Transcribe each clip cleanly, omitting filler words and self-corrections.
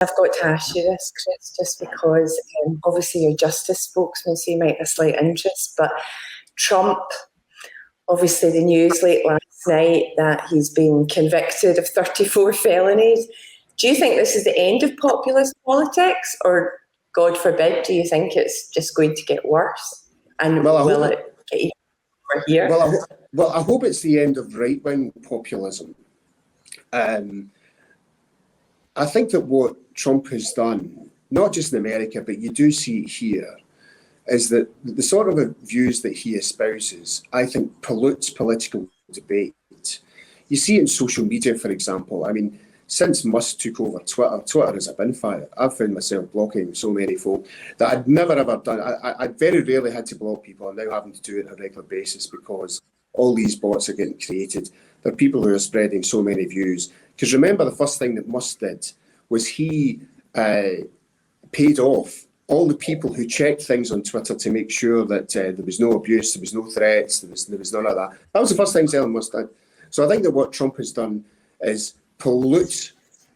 I've got to ask you this, Chris, just because obviously you're justice spokesman, so you might have a slight interest, but Trump, obviously the news late last night that he's been convicted of 34 felonies. Do you think this is the end of populist politics, or, God forbid, do you think it's just going to get worse? And will it get even over here? Well, I hope it's the end of right-wing populism. I think that what Trump has done, not just in America, but you do see it here, is that the sort of views that he espouses, I think, pollutes political debate. You see it in social media, for example. I mean, since Musk took over Twitter is a bin fire. I've found myself blocking so many folk that I'd never ever done. I very rarely had to block people. I'm now having to do it on a regular basis because all these bots are getting created. There are people who are spreading so many views. Because remember, the first thing that Musk did was he paid off all the people who checked things on Twitter to make sure that there was no abuse, there was no threats, there was none of that. That was the first thing Elon Musk did. So I think that what Trump has done is pollute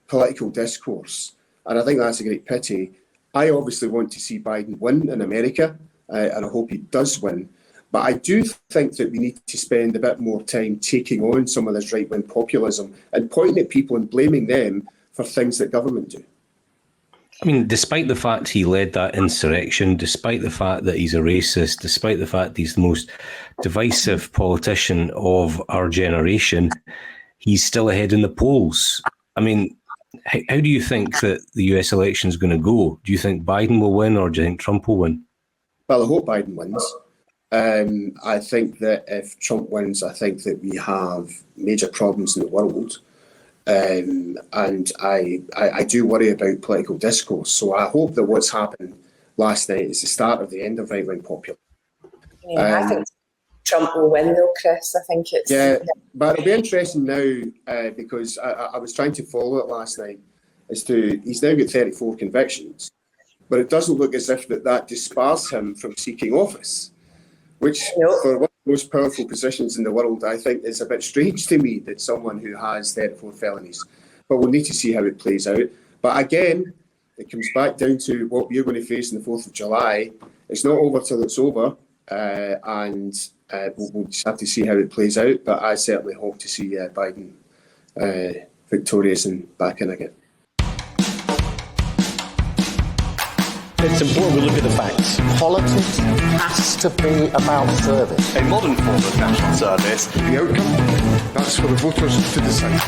political discourse. And I think that's a great pity. I obviously want to see Biden win in America, and I hope he does win. But I do think that we need to spend a bit more time taking on some of this right-wing populism and pointing at people and blaming them for things that government do. I mean, despite the fact he led that insurrection, despite the fact that he's a racist, despite the fact he's the most divisive politician of our generation, he's still ahead in the polls. I mean, how do you think that the US election is going to go? Do you think Biden will win, or do you think Trump will win? Well, I hope Biden wins. I think that if Trump wins, I think that we have major problems in the world. And I do worry about political discourse. So I hope that what's happened last night is the start of the end of right-wing populism. Yeah, I think Trump will win though, Chris. I think it's... Yeah, but it'll be interesting now because I was trying to follow it last night as to, he's now got 34 convictions, but it doesn't look as if that dispars him from seeking office, which for one of the most powerful positions in the world, I think is a bit strange to me that someone who has 34 felonies, but we'll need to see how it plays out. But again, it comes back down to what we're going to face on the 4th of July. It's not over till it's over, and we'll just have to see how it plays out. But I certainly hope to see Biden victorious and back in again. It's important we look at the facts. Politics has to be about service. A modern form of national service. The outcome, that's for the voters to decide.